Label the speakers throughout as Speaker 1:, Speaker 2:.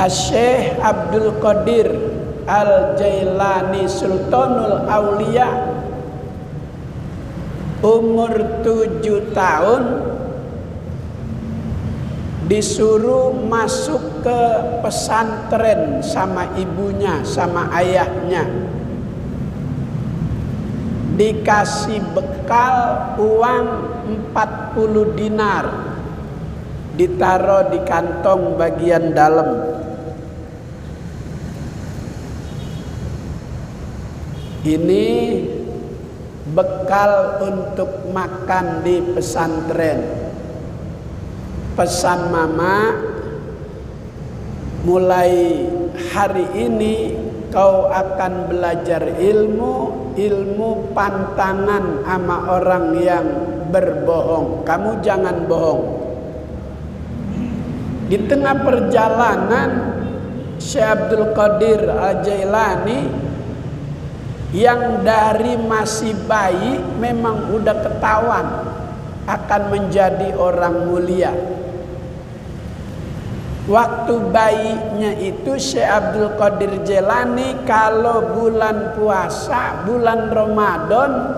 Speaker 1: Syekh Abdul Qadir Al-Jailani Sultanul Aulia umur 7 tahun disuruh masuk ke pesantren sama ibunya, sama ayahnya. Dikasih bekal uang 40 dinar, ditaruh di kantong bagian dalam. Ini bekal untuk makan di pesantren. Pesan mama, mulai hari ini kau akan belajar ilmu pantangan sama orang yang berbohong. Kamu jangan bohong. Di tengah perjalanan Syekh Abdul Qadir Al-Jailani yang dari masih bayi memang udah ketahuan akan menjadi orang mulia. Waktu bayinya itu Syekh Abdul Qadir Jailani kalau bulan puasa, bulan Ramadan,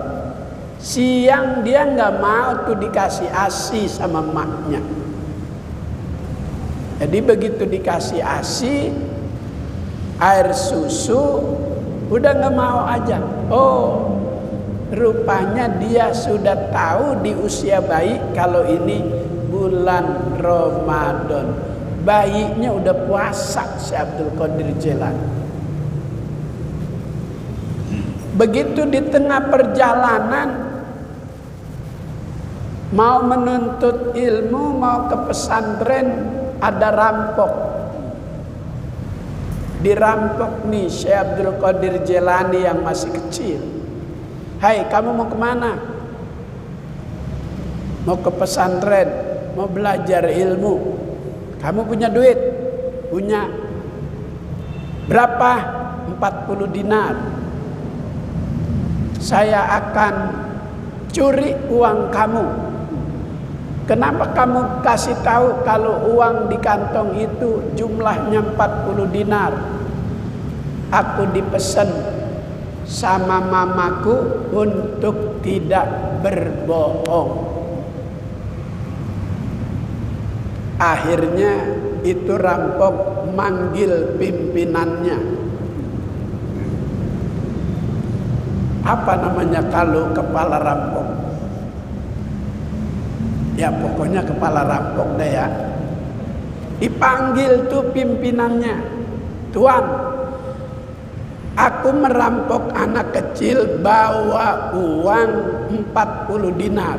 Speaker 1: siang dia nggak mau tuh dikasih ASI sama maknya. Jadi begitu dikasih ASI, air susu, udah nggak mau aja. Oh, rupanya dia sudah tahu di usia bayi kalau ini bulan Ramadan. Bayinya udah puasa Syekh Abdul Qadir Jailani. Begitu di tengah perjalanan mau menuntut ilmu, mau ke pesantren, ada rampok. Dirampok nih Syekh Abdul Qadir Jailani yang masih kecil. Hai, kamu mau kemana? Mau ke pesantren, mau belajar ilmu. Kamu punya duit? Punya. Berapa? 40 dinar. Saya akan curi uang kamu. Kenapa kamu kasih tahu kalau uang di kantong itu jumlahnya 40 dinar? Aku dipesan sama mamaku untuk tidak berbohong. Akhirnya itu rampok manggil pimpinannya. Apa namanya kalau kepala rampok? Ya pokoknya kepala rampok deh ya. Dipanggil tuh pimpinannya. Tuan, aku merampok anak kecil bawa uang 40 dinar.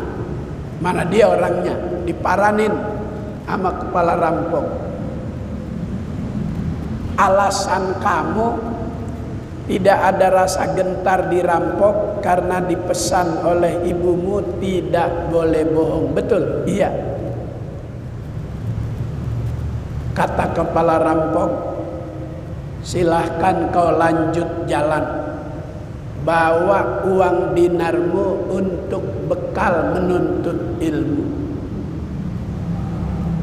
Speaker 1: Mana dia orangnya? Diparanin sama kepala rampok. Alasan kamu tidak ada rasa gentar dirampok karena dipesan oleh ibumu tidak boleh bohong. Betul? Iya. Kata kepala rampok, silahkan kau lanjut jalan. Bawa uang dinarmu untuk bekal menuntut ilmu.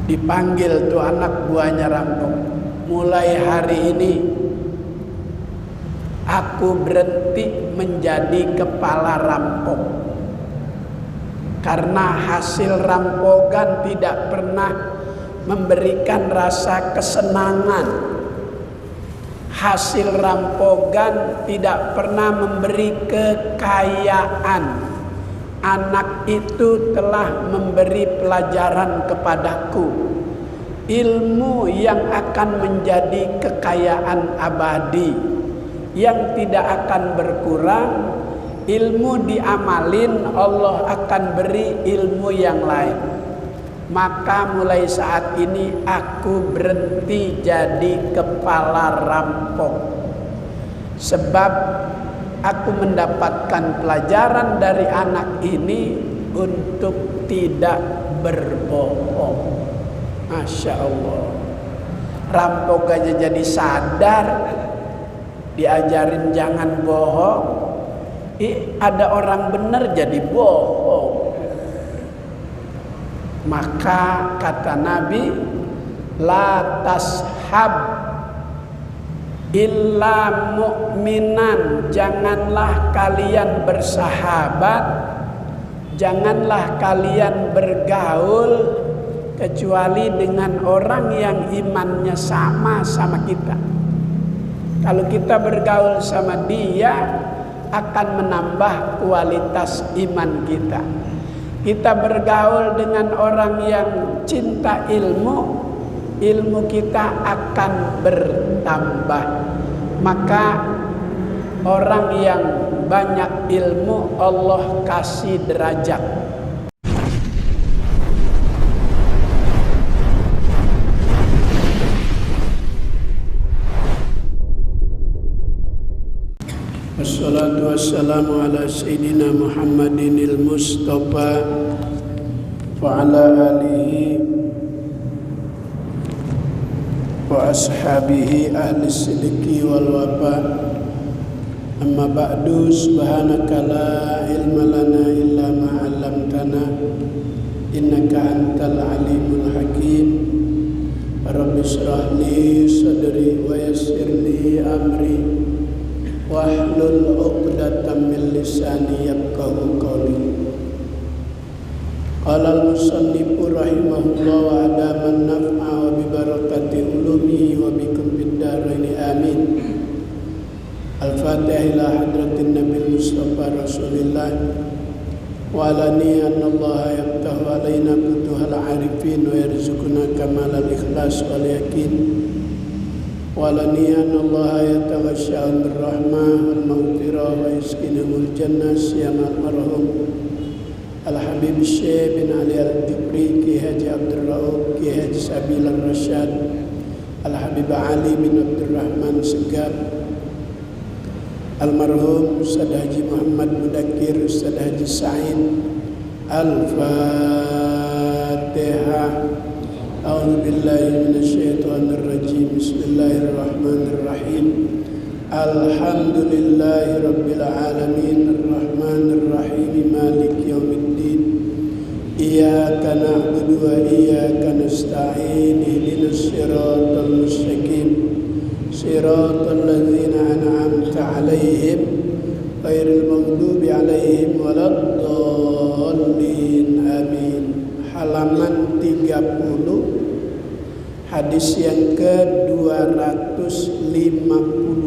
Speaker 1: Dipanggil tuh anak buahnya rampok. Mulai hari ini aku berhenti menjadi kepala rampok. Karena hasil rampokan tidak pernah memberikan rasa kesenangan. Hasil rampokan tidak pernah memberi kekayaan. Anak itu telah memberi pelajaran kepadaku, ilmu yang akan menjadi kekayaan abadi, yang tidak akan berkurang. Ilmu diamalin, Allah akan beri ilmu yang lain. Maka mulai saat ini aku berhenti jadi kepala rampok. Sebab aku mendapatkan pelajaran dari anak ini untuk tidak berbohong. Masya Allah. Rampok aja jadi sadar, diajarin jangan bohong. Ada orang benar jadi bohong. Maka kata Nabi, la tashab illa mu'minan, janganlah kalian bersahabat, janganlah kalian bergaul kecuali dengan orang yang imannya sama kita. Kalau kita bergaul sama dia akan menambah kualitas iman kita. Kita bergaul dengan orang yang cinta ilmu, ilmu kita akan bertambah. Maka orang yang banyak ilmu Allah kasih derajat. Wassalatu wassalamu ala sayyidina Muhammadinil Mustafa wa ala alihi wa ashabihi ahli sidqi wal wafa. Amma ba'du, subhanaka la ilma lana illa ma 'allamtana innaka antal alimul hakim. Rabbi shrah li sadri wa yassir li amri wahlul 'uqdatam min lisani yafqahu qawli. Qala al-musannifu rahimahullah wa adaman naf'a wa bi barakati ulumihi wa bikum fid dharain amin. Al-Fatihah ila hadratin Nabi Mustafa Rasulillah wa ala niyan Allah yaftahu alaina futuhal arifin wa yarzuquna kamalal ikhlas wal yakin. Walaniyan Allah yataghashsha'un birrahmah wal maghfirah wa yaskinul jannah siyamal marhum Al-Habib Syekh bin Ali Al-Jubri, Ki Haji Abdul Rauf, Ki Haji Sabil Al-Rasyad, Al-Habib Ali bin Abdurrahman Segaf, Almarhum Ustaz Haji Muhammad Mudakir, Ustaz Haji Sa'id. Al-Fatihah. A'udzu billahi minasyaitonir rajim. Bismillahirrahmanirrahim. Alhamdulillahi rabbil alamin, arrahmanir rahim, maliki yaumiddin. Iyyaka na'budu wa iyyaka nasta'in. Ihdinas siratal mustaqim. Siratal ladzina an'amta 'alaihim ghairil maghdubi 'alaihim waladdallin. Amin. Halaman 30, hadis yang ke-250.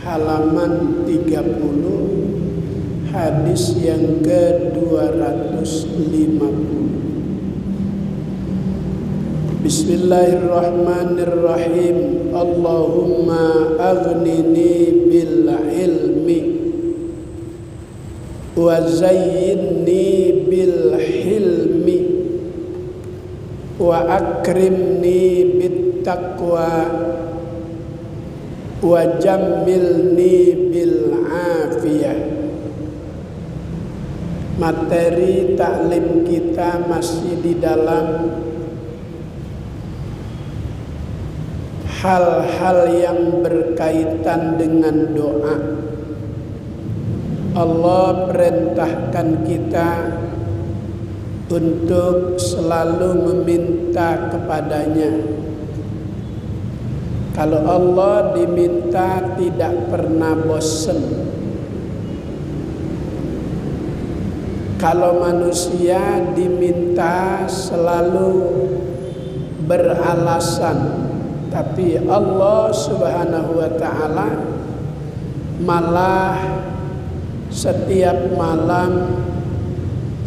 Speaker 1: Halaman 30, hadis yang ke-250. Bismillahirrahmanirrahim. Allahumma aghnini bil ilmi wa zayyinni bil hilmi wa akrimni bit taqwa wa jammilni bil afiyah. Materi taklim kita masih di dalam hal-hal yang berkaitan dengan doa. Allah perintahkan kita untuk selalu meminta kepadanya. Kalau Allah diminta tidak pernah bosan. Kalau manusia diminta selalu beralasan. Tapi Allah Subhanahu wa ta'ala malah setiap malam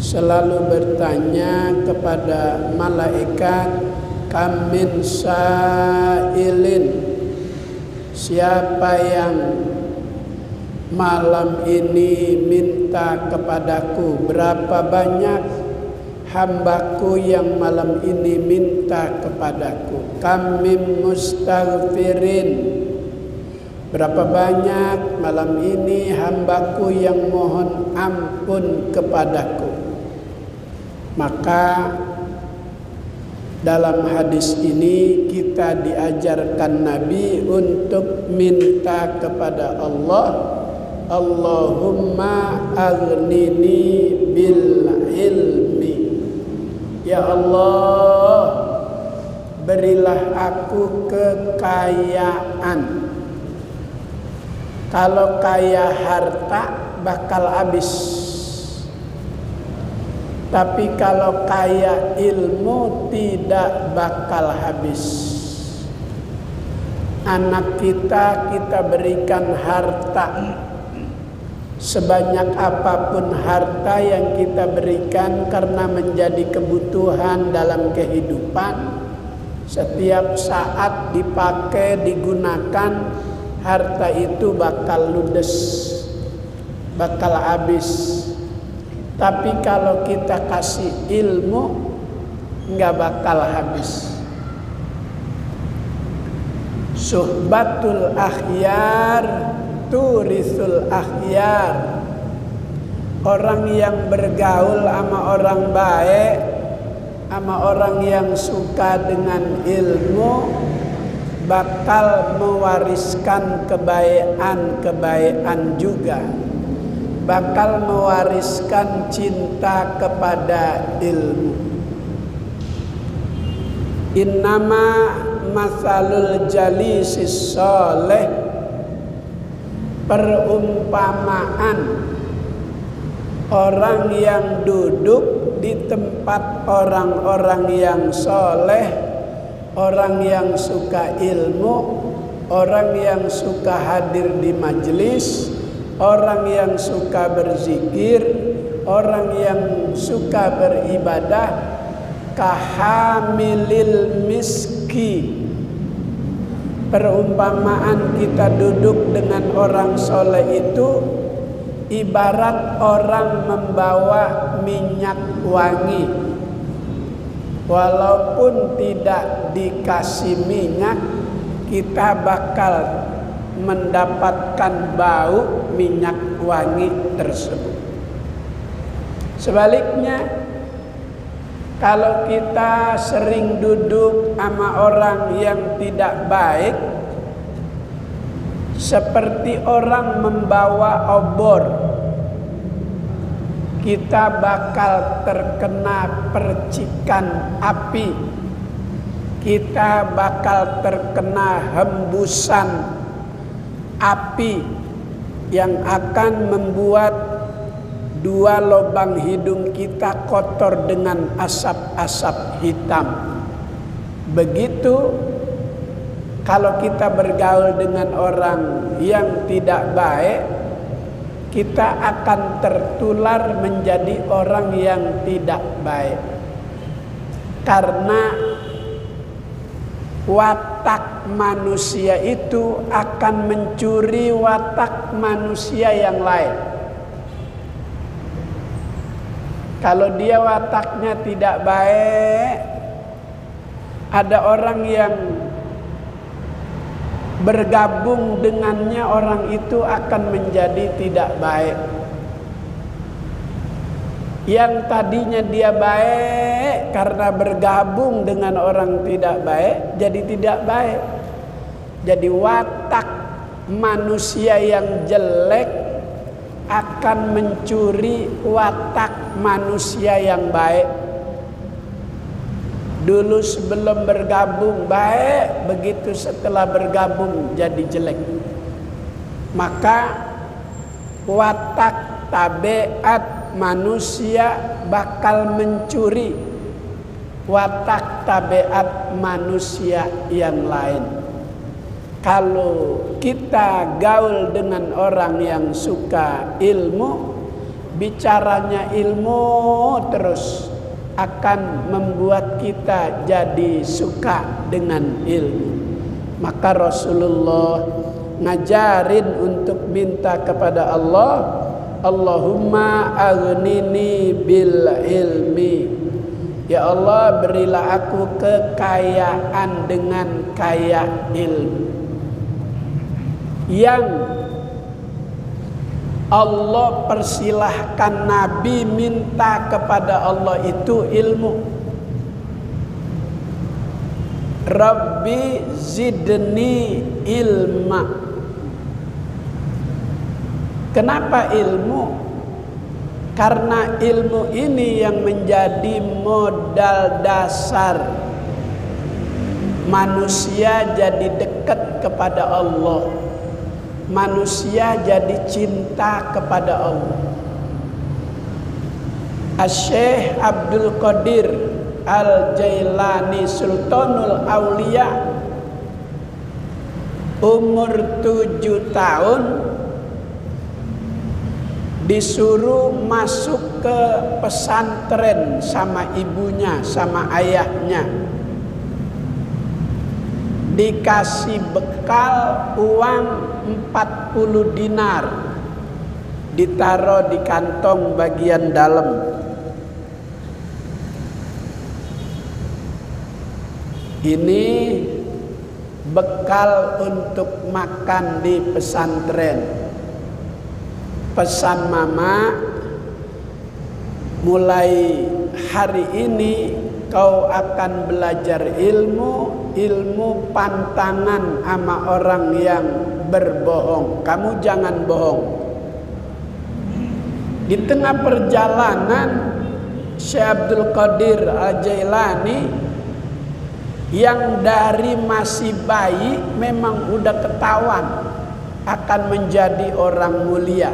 Speaker 1: selalu bertanya kepada malaikat, kam min sa'ilin, siapa yang malam ini minta kepadaku? Berapa banyak hambaku yang malam ini minta kepadaku? Kam min mustaghfirin, berapa banyak malam ini hambaku yang mohon ampun kepadaku? Maka dalam hadis ini kita diajarkan Nabi untuk minta kepada Allah, Allahumma aghnini bil ilmi. Ya Allah, berilah aku kekayaan. Kalau kaya harta bakal habis. Tapi kalau kaya ilmu tidak bakal habis. Anak kita berikan harta. Sebanyak apapun harta yang kita berikan karena menjadi kebutuhan dalam kehidupan, setiap saat dipakai, digunakan, harta itu bakal ludes, bakal habis. Tapi kalau kita kasih ilmu, nggak bakal habis. Suhbatul akhyar turisul akhyar. Orang yang bergaul sama orang baik, sama orang yang suka dengan ilmu, bakal mewariskan kebaikan juga, bakal mewariskan cinta kepada ilmu. Innama masalul jalisis soleh, perumpamaan orang yang duduk di tempat orang-orang yang soleh, orang yang suka ilmu, orang yang suka hadir di majelis, orang yang suka berzikir, orang yang suka beribadah, kahamilil miski. Perumpamaan kita duduk dengan orang soleh itu ibarat orang membawa minyak wangi. Walaupun tidak dikasih minyak, kita bakal mendapatkan bau minyak wangi tersebut. Sebaliknya, kalau kita sering duduk sama orang yang tidak baik, seperti orang membawa obor, kita bakal terkena percikan api, kita bakal terkena hembusan api yang akan membuat dua lubang hidung kita kotor dengan asap-asap hitam. Begitu kalau kita bergaul dengan orang yang tidak baik, kita akan tertular menjadi orang yang tidak baik. Karena watak manusia itu akan mencuri watak manusia yang lain. Kalau dia wataknya tidak baik, ada orang yang bergabung dengannya, orang itu akan menjadi tidak baik. Yang tadinya dia baik, karena bergabung dengan orang tidak baik, jadi tidak baik. Jadi watak manusia yang jelek akan mencuri watak manusia yang baik. Dulu sebelum bergabung baik, begitu setelah bergabung jadi jelek. Maka watak tabiat manusia bakal mencuri watak tabiat manusia yang lain. Kalau kita gaul dengan orang yang suka ilmu, bicaranya ilmu terus, akan membuat kita jadi suka dengan ilmu. Maka Rasulullah ngajarin untuk minta kepada Allah, Allahumma aghnini bil ilmi. Ya Allah, berilah aku kekayaan dengan kaya ilmu. Yang Allah persilahkan Nabi minta kepada Allah itu ilmu. Rabbi zidni ilma. Kenapa ilmu? Karena ilmu ini yang menjadi modal dasar manusia jadi dekat kepada Allah, manusia jadi cinta kepada Allah. Syekh Abdul Qadir Al-Jailani Sultanul Aulia umur 7 tahun disuruh masuk ke pesantren sama ibunya, sama ayahnya. Dikasih bekal uang 40 dinar, ditaruh di kantong bagian dalam. Ini bekal untuk makan di pesantren. Pesan mama, mulai hari ini kau akan belajar ilmu pantangan sama orang yang berbohong. Kamu jangan bohong. Di tengah perjalanan Syekh Abdul Qadir Al-Jailani yang dari masih bayi memang udah ketahuan akan menjadi orang mulia.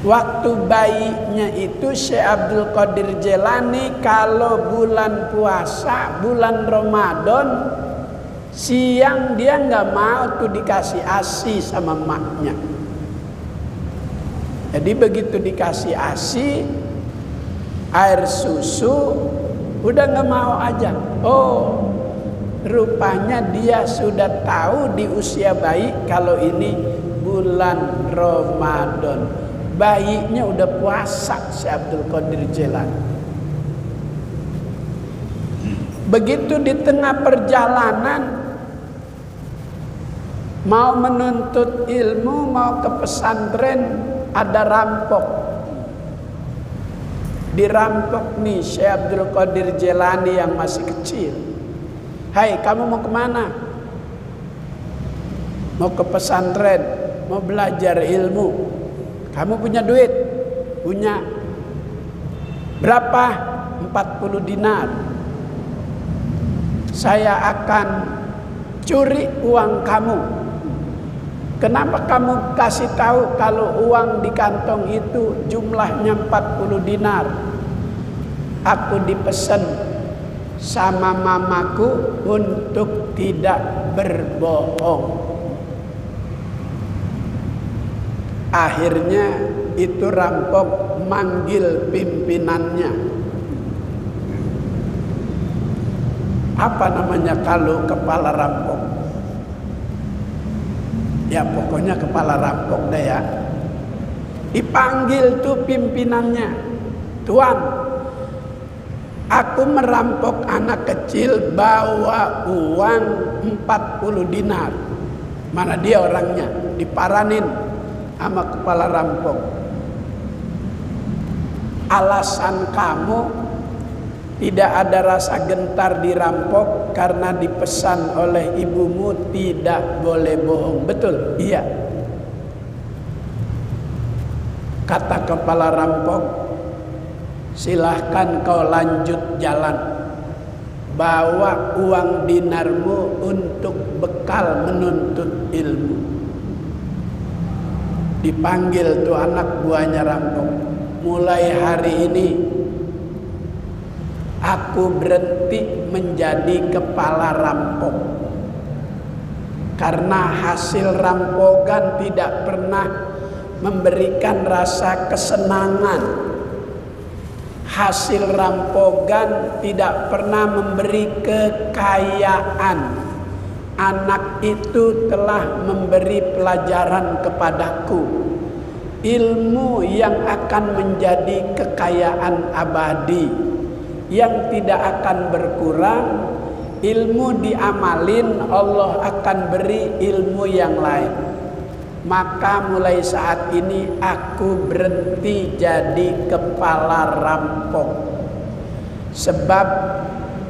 Speaker 1: Waktu bayinya itu Syekh Abdul Qadir Jailani kalau bulan puasa, bulan Ramadan, siang dia nggak mau tuh dikasih ASI sama maknya. Jadi begitu dikasih ASI, air susu, udah nggak mau aja. Oh, rupanya dia sudah tahu di usia bayi kalau ini bulan Ramadan. Bayinya udah puasa Syekh Abdul Qadir Jailani. Begitu di tengah perjalanan mau menuntut ilmu, mau ke pesantren, ada rampok. Dirampok nih Syekh Abdul Qadir Jailani yang masih kecil. Hai, kamu mau kemana? Mau ke pesantren, mau belajar ilmu. Kamu punya duit? Punya. Berapa? 40 dinar. Saya akan curi uang kamu. Kenapa kamu kasih tahu kalau uang di kantong itu jumlahnya 40 dinar? Aku dipesan sama mamaku untuk tidak berbohong. Akhirnya itu rampok manggil pimpinannya. Apa namanya kalau kepala rampok? Ya pokoknya kepala rampok deh ya. Dipanggil tuh pimpinannya. Tuan, aku merampok anak kecil bawa uang 40 dinar. Mana dia orangnya? Diparanin sama kepala rampok. Alasan kamu tidak ada rasa gentar dirampok karena dipesan oleh ibumu tidak boleh bohong. Betul? Iya. Kata kepala rampok, silahkan kau lanjut jalan. Bawa uang dinarmu untuk bekal menuntut ilmu. Dipanggil tuh anak buahnya rampok. Mulai hari ini aku berhenti menjadi kepala rampok. Karena hasil rampokan tidak pernah memberikan rasa kesenangan. Hasil rampokan tidak pernah memberi kekayaan. Anak itu telah memberi pelajaran kepadaku, ilmu yang akan menjadi kekayaan abadi, yang tidak akan berkurang. Ilmu diamalin, Allah akan beri ilmu yang lain. Maka mulai saat ini aku berhenti jadi kepala rampok. Sebab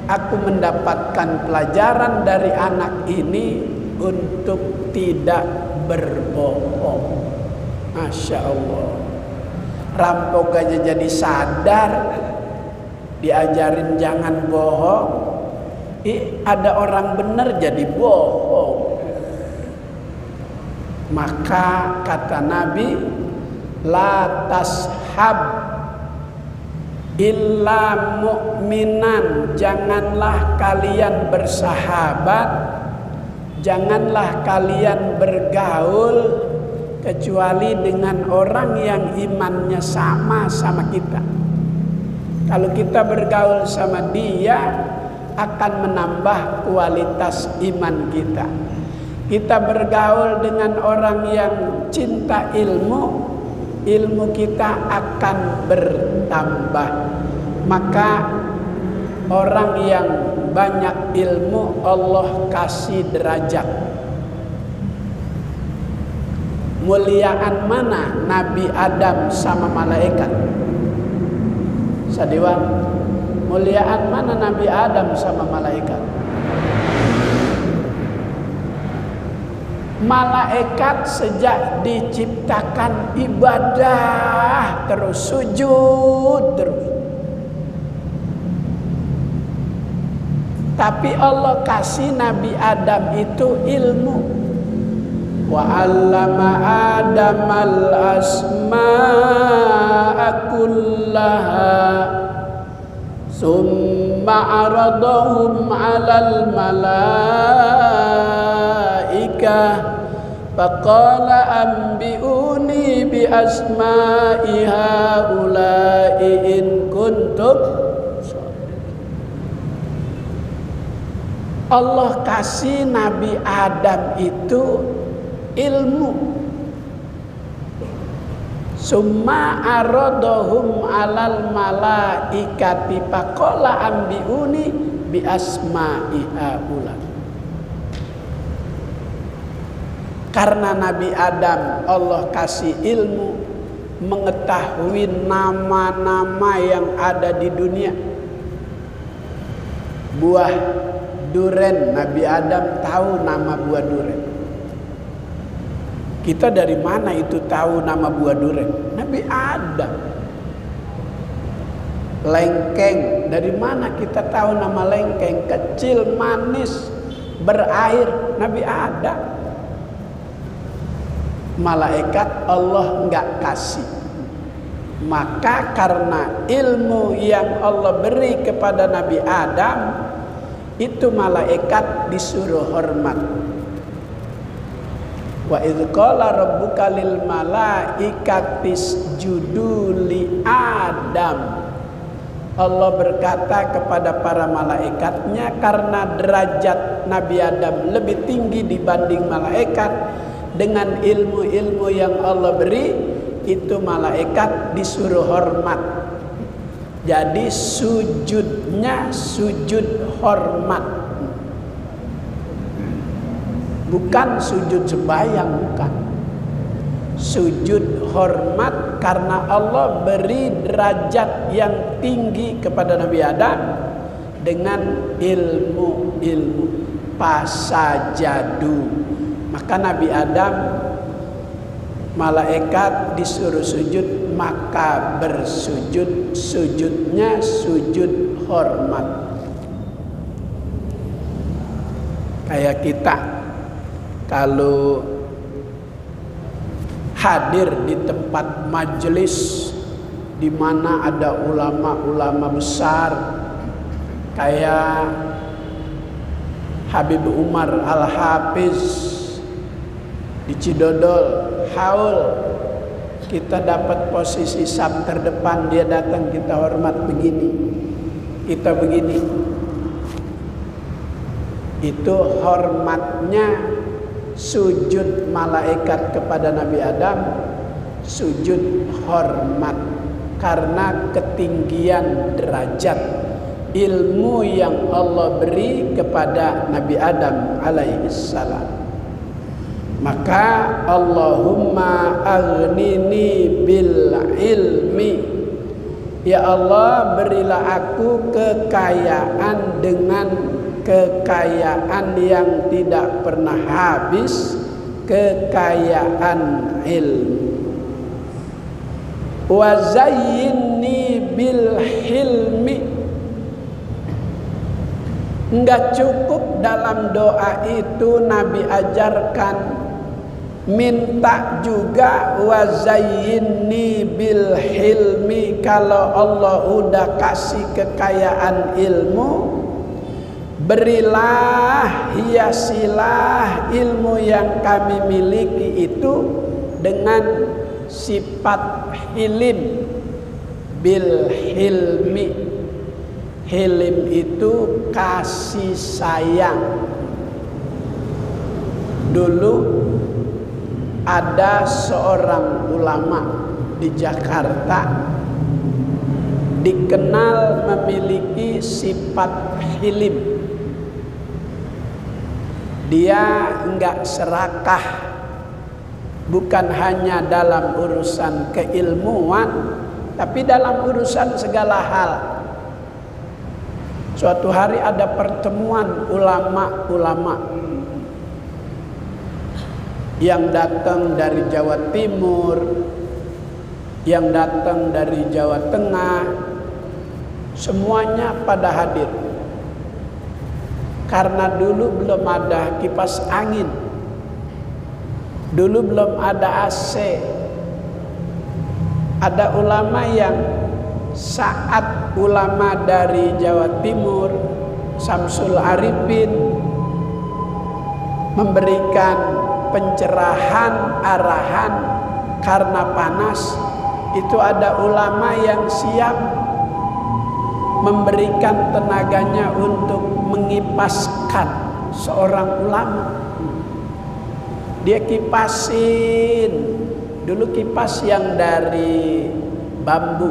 Speaker 1: aku mendapatkan pelajaran dari anak ini untuk tidak berbohong. Masya Allah. Rampok aja jadi sadar, diajarin jangan bohong. ada orang benar jadi bohong. Maka kata Nabi, la tashab illa mu'minan, janganlah kalian bersahabat, janganlah kalian bergaul kecuali dengan orang yang imannya sama kita. Kalau kita bergaul sama dia akan menambah kualitas iman kita. Kita bergaul dengan orang yang cinta ilmu, ilmu kita akan bertambah. Maka orang yang banyak ilmu Allah kasih derajat. Muliaan mana Nabi Adam sama malaikat? Sadiwan, muliaan mana Nabi Adam sama malaikat? Malaikat sejak diciptakan ibadah terus, sujud terus. Tapi Allah kasih Nabi Adam itu ilmu. Wa 'allama Adamal asma'a kullaha summa 'aradahum 'alal malaikah faqala anbi'uni bi asma'i haula'i in kuntum. Allah kasih Nabi Adam itu ilmu. Summa aradahum 'alal malaikati faqala anbi'uni bi asma'i haula. Karena Nabi Adam Allah kasih ilmu, mengetahui nama-nama yang ada di dunia. Buah duren, Nabi Adam tahu nama buah duren. Kita dari mana itu tahu nama buah duren? Nabi Adam. Lengkeng, dari mana kita tahu nama lengkeng? Kecil, manis, berair, Nabi Adam. Malaikat Allah enggak kasih. Maka karena ilmu yang Allah beri kepada Nabi Adam, itu malaikat disuruh hormat. Wa idz qala rabbuka lil malaikati isjudu li Adam. Allah berkata kepada para malaikatnya, karena derajat Nabi Adam lebih tinggi dibanding malaikat, dengan ilmu-ilmu yang Allah beri, itu malaikat disuruh hormat. Jadi sujudnya sujud hormat, bukan sujud sembahyang, bukan. Sujud hormat karena Allah beri derajat yang tinggi kepada Nabi Adam dengan ilmu-ilmu pasajadu. Maka Nabi Adam, malaikat disuruh sujud, maka bersujud, sujudnya sujud hormat. Kayak kita kalau hadir di tempat majelis di mana ada ulama-ulama besar kayak Habib Umar Al-Hafiz di Cidodol, haul, kita dapat posisi saf terdepan, dia datang kita hormat begini, kita begini. Itu hormatnya sujud malaikat kepada Nabi Adam, sujud hormat karena ketinggian derajat ilmu yang Allah beri kepada Nabi Adam alaihissalam. Maka Allahumma aghnini bil ilmi, ya Allah berilah aku kekayaan dengan kekayaan yang tidak pernah habis, kekayaan ilmu. Wa zayyinni bil hilmi, Enggak cukup dalam doa itu Nabi ajarkan minta juga wazayyinni bil hilmi. Kalau Allah udah kasih kekayaan ilmu, berilah, hiasilah ilmu yang kami miliki itu dengan sifat hilim. Bil hilmi, hilim itu kasih sayang. Dulu ada seorang ulama di Jakarta dikenal memiliki sifat hilim. Dia enggak serakah, bukan hanya dalam urusan keilmuan, tapi dalam urusan segala hal. Suatu hari ada pertemuan ulama-ulama yang datang dari Jawa Timur, yang datang dari Jawa Tengah, semuanya pada hadir. Karena dulu belum ada kipas angin, dulu belum ada AC. Ada ulama yang saat ulama dari Jawa Timur, Samsul Arifin, memberikan pencerahan, arahan karena panas, itu ada ulama yang siap memberikan tenaganya untuk mengipaskan seorang ulama. Dia kipasin. Dulu kipas yang dari bambu,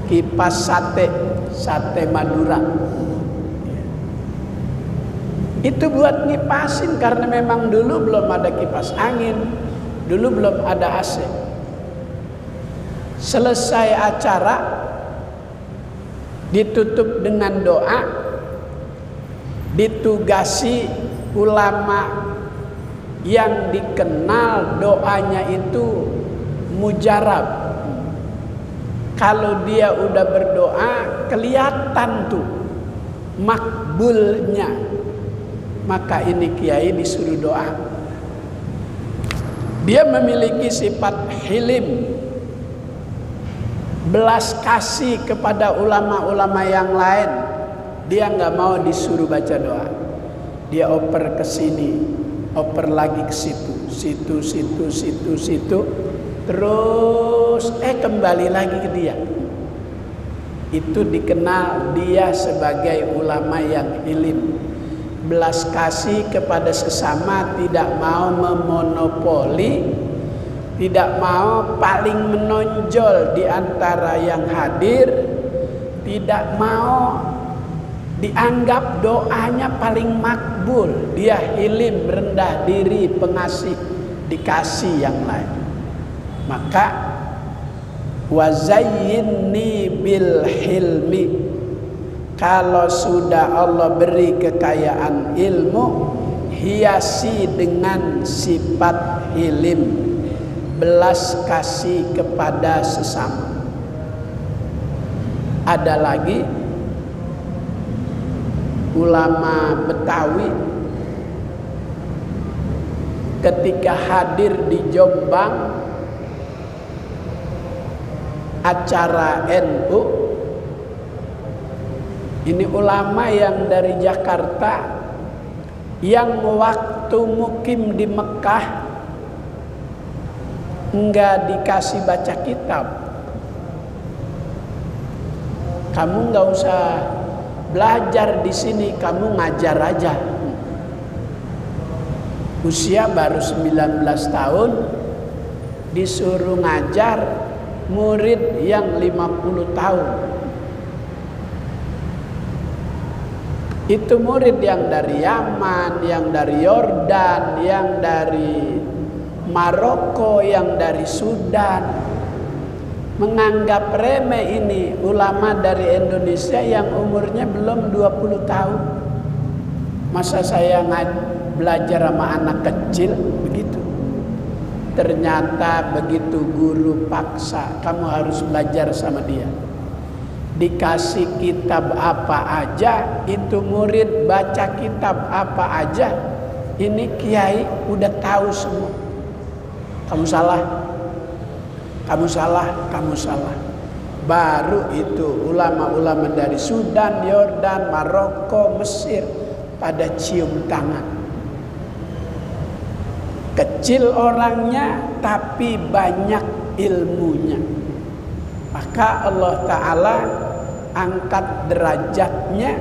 Speaker 1: kipas sate Madura. Itu buat ngipasin karena memang dulu belum ada kipas angin, dulu belum ada AC. Selesai acara ditutup dengan doa, ditugasi ulama yang dikenal doanya itu mujarab. Kalau dia udah berdoa kelihatan tuh makbulnya, maka ini kiai disuruh doa. Dia memiliki sifat hilim, belas kasih kepada ulama-ulama yang lain. Dia nggak mau disuruh baca doa, dia oper ke sini, oper lagi ke situ, situ, terus kembali lagi ke dia. Itu dikenal dia sebagai ulama yang ilim, belas kasih kepada sesama, tidak mau memonopoli, tidak mau paling menonjol di antara yang hadir, tidak mau dianggap doanya paling makbul. Dia hilim, rendah diri, pengasih, dikasih yang lain. Maka wazayyinni bil hilmi, kalau sudah Allah beri kekayaan ilmu, hiasi dengan sifat hilim, belas kasih kepada sesama. Ada lagi ulama Betawi ketika hadir di Jombang acara NU. Ini ulama yang dari Jakarta yang waktu mukim di Mekah enggak dikasih baca kitab. Kamu enggak usah belajar di sini, kamu ngajar aja. Usia baru 19 tahun disuruh ngajar murid yang 50 tahun. Itu murid yang dari Yaman, yang dari Yordan, yang dari Maroko, yang dari Sudan. Menganggap remeh ini ulama dari Indonesia yang umurnya belum 20 tahun. Masa saya belajar sama anak kecil begitu? Ternyata begitu guru paksa, kamu harus belajar sama dia. dikasih kitab apa aja, itu murid baca kitab apa aja, ini kiai udah tahu semua. Kamu salah, kamu salah, kamu salah. Baru itu ulama-ulama dari Sudan, Yordan, Maroko, Mesir pada cium tangan. Kecil orangnya tapi banyak ilmunya. Maka Allah Ta'ala angkat derajatnya.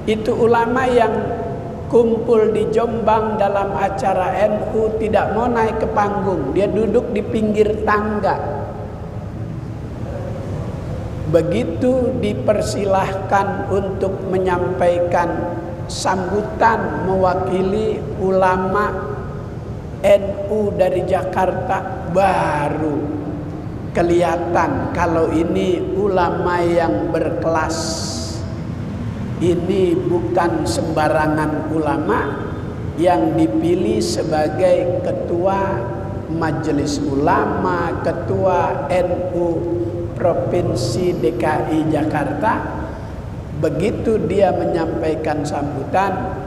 Speaker 1: Itu ulama yang kumpul di Jombang dalam acara NU tidak mau naik ke panggung, dia duduk di pinggir tangga. Begitu dipersilahkan untuk menyampaikan sambutan mewakili ulama NU dari Jakarta, baru kelihatan kalau ini ulama yang berkelas. Ini bukan sembarangan ulama yang dipilih sebagai ketua Majelis Ulama, ketua NU Provinsi DKI Jakarta. Begitu dia menyampaikan sambutan,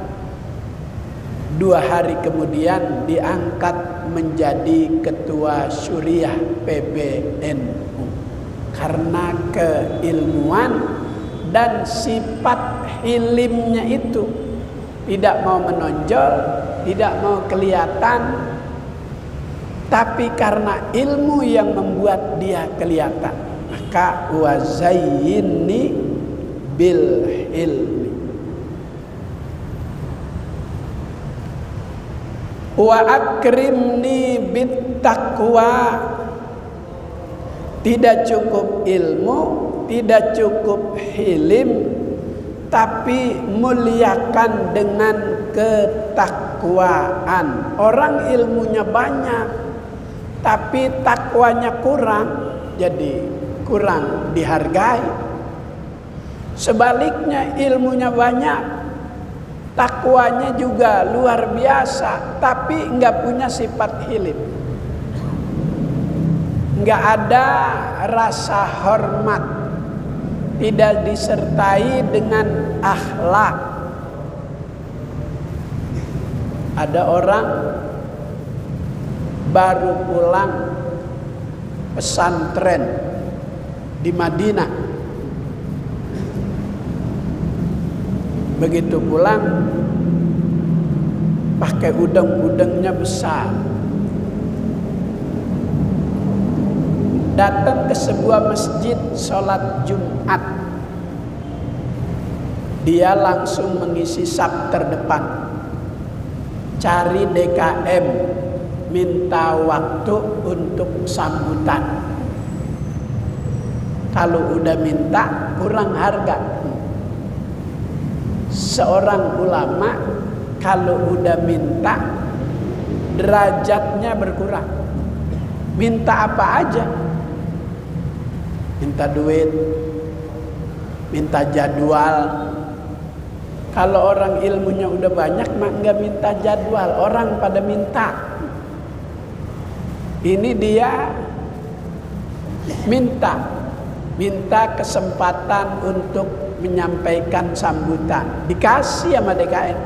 Speaker 1: 2 hari kemudian diangkat menjadi ketua Syuriah PBNU karena keilmuan dan sifat hilimnya itu. Tidak mau menonjol, tidak mau kelihatan, tapi karena ilmu yang membuat dia kelihatan. Maka wazayyinni bil ilmi wa akrimni bit taqwa. Tidak cukup ilmu, tidak cukup hilim, tapi muliakan dengan ketakwaan. Orang ilmunya banyak tapi takwanya kurang, jadi kurang dihargai. Sebaliknya ilmunya banyak, takwanya juga luar biasa, tapi enggak punya sifat hilim. Enggak ada rasa hormat, tidak disertai dengan akhlak. Ada orang baru pulang pesantren di Madinah. Begitu pulang pakai udeng-udengnya besar. Datang ke sebuah masjid sholat Jumat. Dia langsung mengisi saf terdepan. Cari DKM, minta waktu untuk sambutan. Kalau udah minta kurang harga. Seorang ulama kalau udah minta derajatnya berkurang. Minta apa aja, minta duit, minta jadwal. Kalau orang ilmunya udah banyak mah nggak minta jadwal, orang pada minta. Ini dia minta kesempatan untuk menyampaikan sambutan, dikasih sama DKM.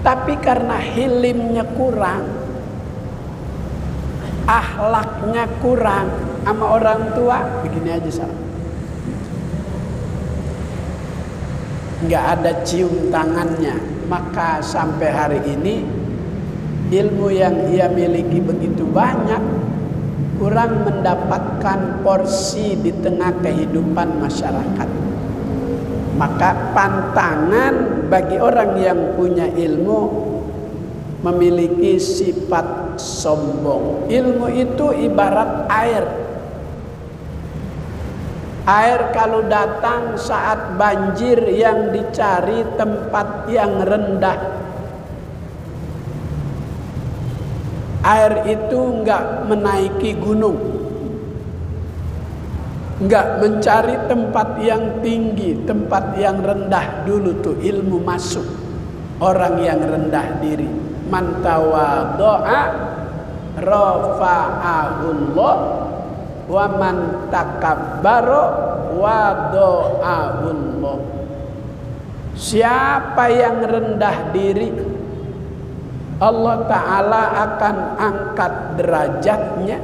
Speaker 1: Tapi karena hilimnya kurang, akhlaknya kurang sama orang tua, begini aja salah. Nggak ada cium tangannya. Maka sampai hari ini ilmu yang ia miliki begitu banyak, kurang mendapatkan porsi di tengah kehidupan masyarakat. Maka pantangan bagi orang yang punya ilmu memiliki sifat sombong. Ilmu itu ibarat air. Air kalau datang saat banjir yang dicari tempat yang rendah. Air itu enggak menaiki gunung, enggak mencari tempat yang tinggi, tempat yang rendah dulu tuh ilmu masuk. Orang yang rendah diri, man tawadha'a rafa'ahullah wa man takabbara wada'ahullah. Siapa yang rendah diri, Allah Ta'ala akan angkat derajatnya.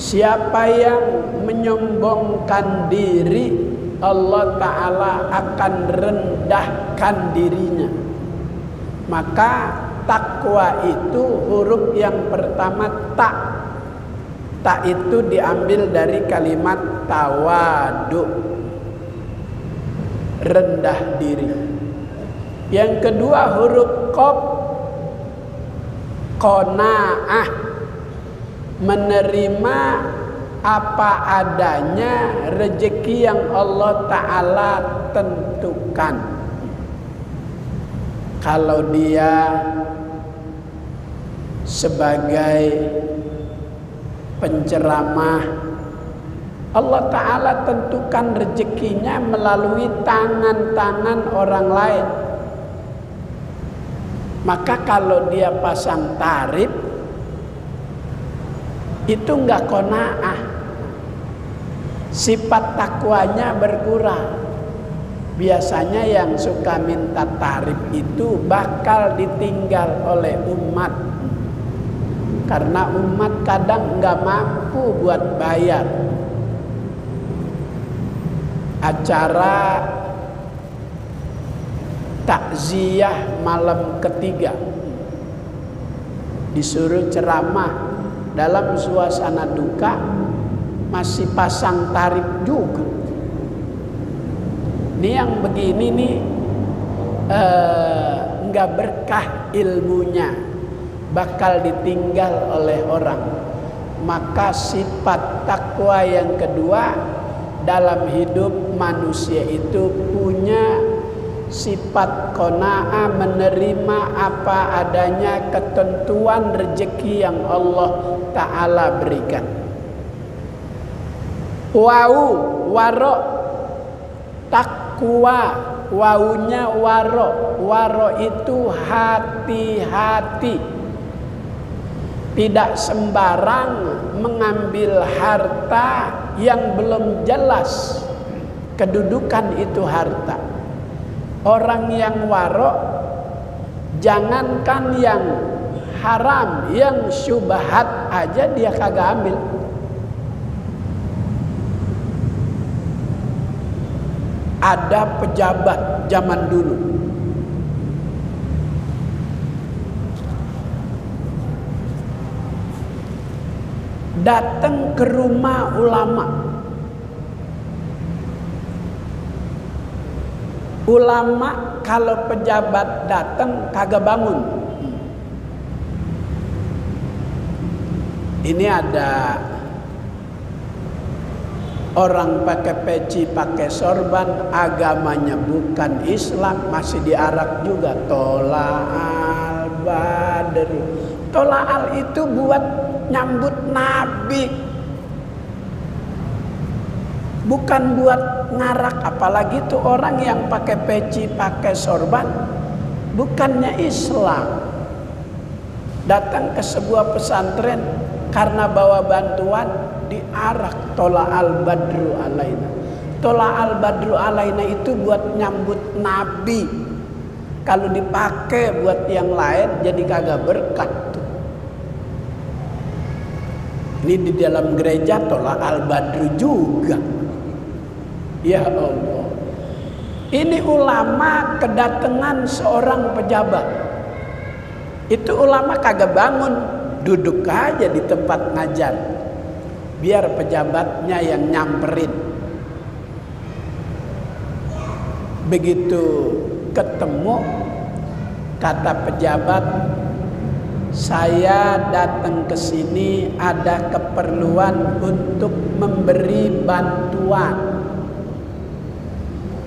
Speaker 1: Siapa yang menyombongkan diri, Allah Ta'ala akan rendahkan dirinya. Maka takwa itu huruf yang pertama ta. Ta itu diambil dari kalimat tawadu, rendah diri. Yang kedua huruf qaf, qanaah, menerima apa adanya rezeki yang Allah Ta'ala tentukan. Kalau dia sebagai penceramah, Allah Ta'ala tentukan rezekinya melalui tangan-tangan orang lain. Maka kalau dia pasang tarif, itu enggak qanaah. Sifat takwanya berkurang. Biasanya yang suka minta tarif itu bakal ditinggal oleh umat. Karena umat kadang enggak mampu buat bayar. Acara takziah malam ketiga, disuruh ceramah dalam suasana duka, masih pasang tarif juga. Ini yang begini nih enggak berkah ilmunya, bakal ditinggal oleh orang. Maka sifat takwa yang kedua dalam hidup manusia itu punya sifat qanaah, menerima apa adanya ketentuan rezeki yang Allah Ta'ala berikan. Waro, takwa, wawunya waro itu hati-hati. Tidak sembarang mengambil harta yang belum jelas kedudukan itu harta. Orang yang waro, jangankan yang haram, yang syubhat aja dia kagak ambil. Ada pejabat zaman dulu, datang ke rumah ulama. Ulama kalau pejabat datang kagak bangun. Ini ada orang pakai peci, pakai sorban, agamanya bukan Islam, masih diarak juga. Tola'al badru. Tola'al itu buat nyambut Nabi, bukan buat ngarak. Apalagi tuh orang yang pakai peci, pakai sorban, bukannya Islam. Datang ke sebuah pesantren karena bawa bantuan, diarak. Tola'al badru alaina. Tola'al badru alaina itu buat nyambut Nabi. Kalau dipakai buat yang lain jadi kagak berkah tuh. Ini di dalam gereja Tola'al badru juga. Ya Allah. Ini ulama kedatangan seorang pejabat. Itu ulama kagak bangun, duduk aja di tempat ngajar. Biar pejabatnya yang nyamperin. Begitu ketemu, kata pejabat, saya datang ke sini ada keperluan untuk memberi bantuan.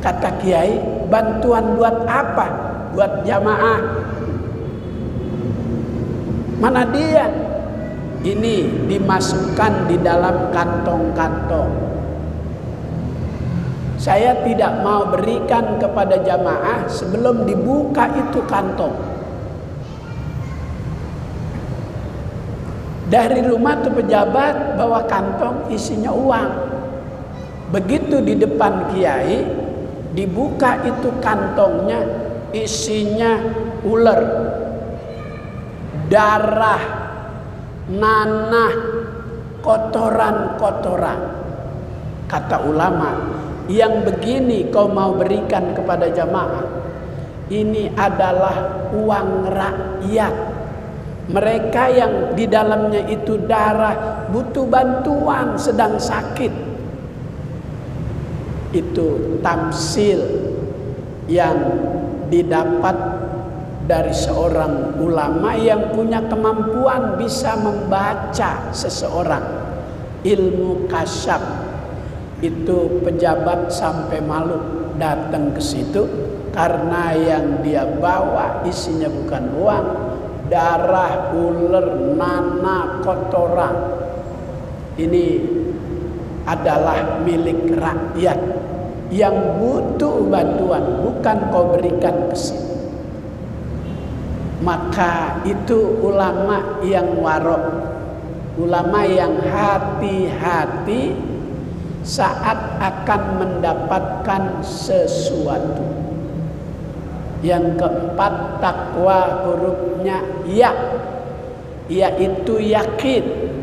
Speaker 1: Kata kiai, bantuan buat apa? Buat jamaah. Mana dia? Ini dimasukkan di dalam kantong-kantong. Saya tidak mau berikan kepada jamaah sebelum dibuka itu kantong. Dari rumah tuh pejabat bawa kantong isinya uang. Begitu di depan kiai, dibuka itu kantongnya, isinya ular, darah, nanah, kotoran-kotoran. Kata ulama, yang begini kau mau berikan kepada jamaah, ini adalah uang rakyat. Mereka yang di dalamnya itu darah, butuh bantuan, sedang sakit. Itu tamsil yang didapat dari seorang ulama yang punya kemampuan bisa membaca seseorang. Ilmu kasyaf. Itu pejabat sampai malu datang ke situ karena yang dia bawa isinya bukan uang, darah, ular, nanah, kotoran. Ini adalah milik rakyat yang butuh bantuan, bukan kau berikan ke sini. Maka itu ulama yang warok, ulama yang hati-hati saat akan mendapatkan sesuatu. Yang keempat, takwa hurufnya ya, yaitu yakin.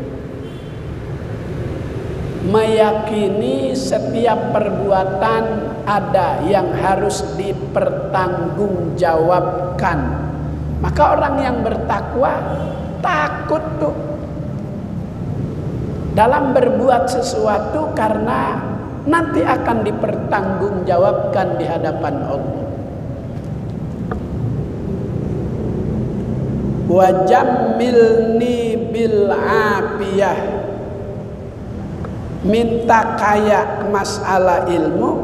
Speaker 1: Meyakini setiap perbuatan ada yang harus dipertanggungjawabkan. Maka orang yang bertakwa takut tuh dalam berbuat sesuatu karena nanti akan dipertanggungjawabkan di hadapan Allah. Wa jammilni bil afiyah, minta kaya masalah ilmu.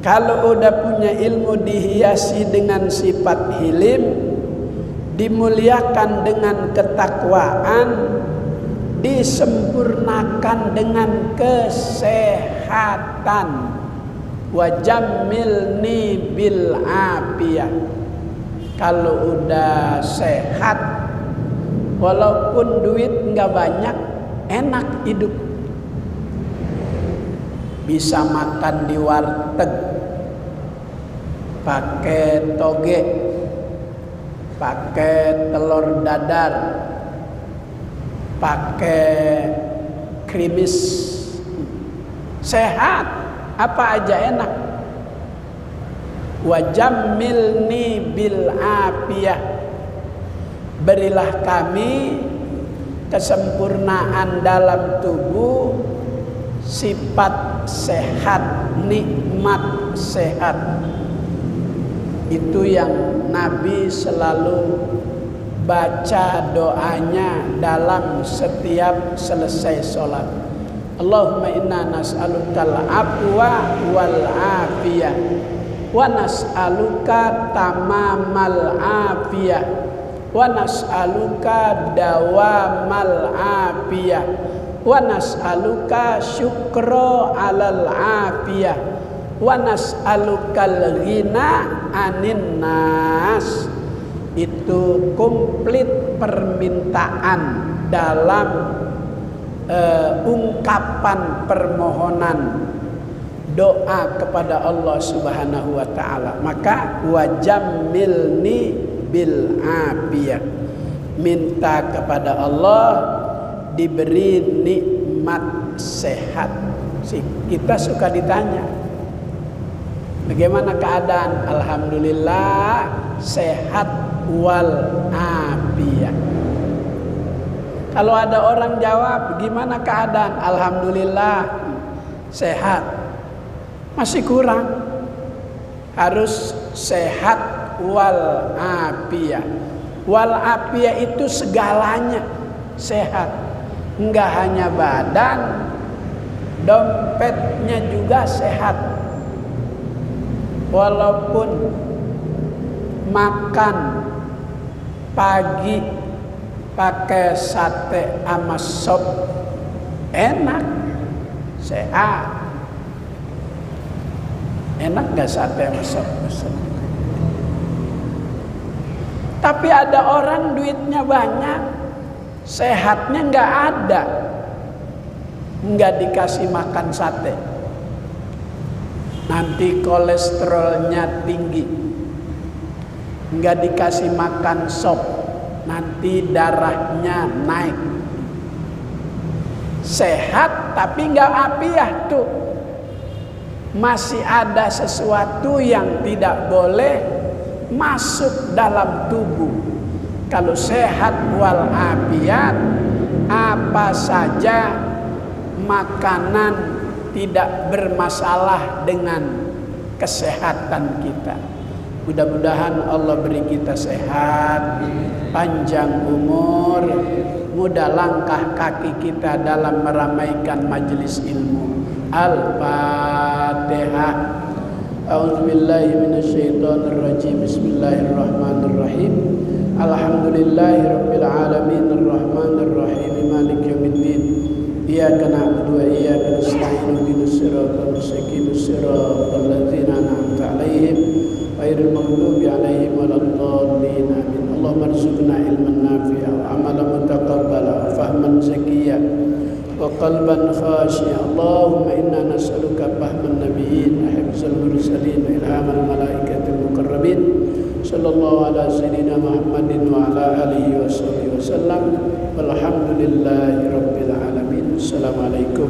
Speaker 1: Kalau udah punya ilmu dihiasi dengan sifat hilim, dimuliakan dengan ketakwaan, disempurnakan dengan kesehatan. Wa jammilni bil afiyah. Kalau udah sehat, walaupun duit nggak banyak, enak hidup. Bisa makan di warteg, pakai toge, pakai telur dadar, pakai krimis, sehat, apa aja enak. Wa jammilni bil afiyah, berilah kami kesempurnaan dalam tubuh, sifat sehat, nikmat sehat. Itu yang Nabi selalu baca doanya dalam setiap selesai sholat. Allahumma inna nas'alukal afwa wal afiyah, wa nas'aluka tamamal afiyah, wa nas'aluka dawamal afiyah, wa nas'aluka syukra alal afiyah, wa nas'alukal ghina anin nas. Itu komplit permintaan dalam ungkapan permohonan doa kepada Allah Subhanahu wa taala. Maka wajammilni bil afiyah, minta kepada Allah diberi nikmat sehat. Kita suka ditanya, bagaimana keadaan? Alhamdulillah sehat wal afiyah. Kalau ada orang jawab, gimana keadaan? Alhamdulillah sehat. Masih kurang. Harus sehat wal afiyah. Wal afiyah itu segalanya sehat. Enggak hanya badan, dompetnya juga sehat. Walaupun makan pagi pakai sate sama sop enak, sehat. Enak gak sate sama sop? Tapi ada orang duitnya banyak, sehatnya gak ada, gak dikasih makan sate, nanti kolesterolnya tinggi, nggak dikasih makan sop, nanti darahnya naik. Sehat tapi nggak apiah tuh, masih ada sesuatu yang tidak boleh masuk dalam tubuh. Kalau sehat wal afiat, apa saja makanan tidak bermasalah dengan kesehatan kita. Mudah-mudahan Allah beri kita sehat, panjang umur, mudah langkah kaki kita dalam meramaikan majelis ilmu. Al-Fatihah. A'udzubillahi minasyaitonirrajim. Bismillahirrahmanirrahim. Alhamdulillahirabbil alamin arrahmanir rahim maliki yaumiddin. Iyyaka na'budu wa iyyaka nasta'in ihdinas siratal mustaqim siratal ladzina an'amta 'alaihim ghairil maghdubi 'alaihim waladdallin. Amin. Allahumma arzuqna ilman nafi'a wa 'amalan mutaqabbala wa fahman zakiyya wa qalban khashi'a. Allahumma inna nas'aluka fahman nabiyyin, hifzal mursalin, ilhamal malaikatil muqarrabin. Sallallahu ala sayyidina Muhammadin wa ala alihi wa sahbihi wasallam. Walhamdulillahi rabbil alamin. Assalamualaikum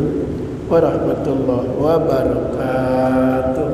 Speaker 1: warahmatullahi wabarakatuh.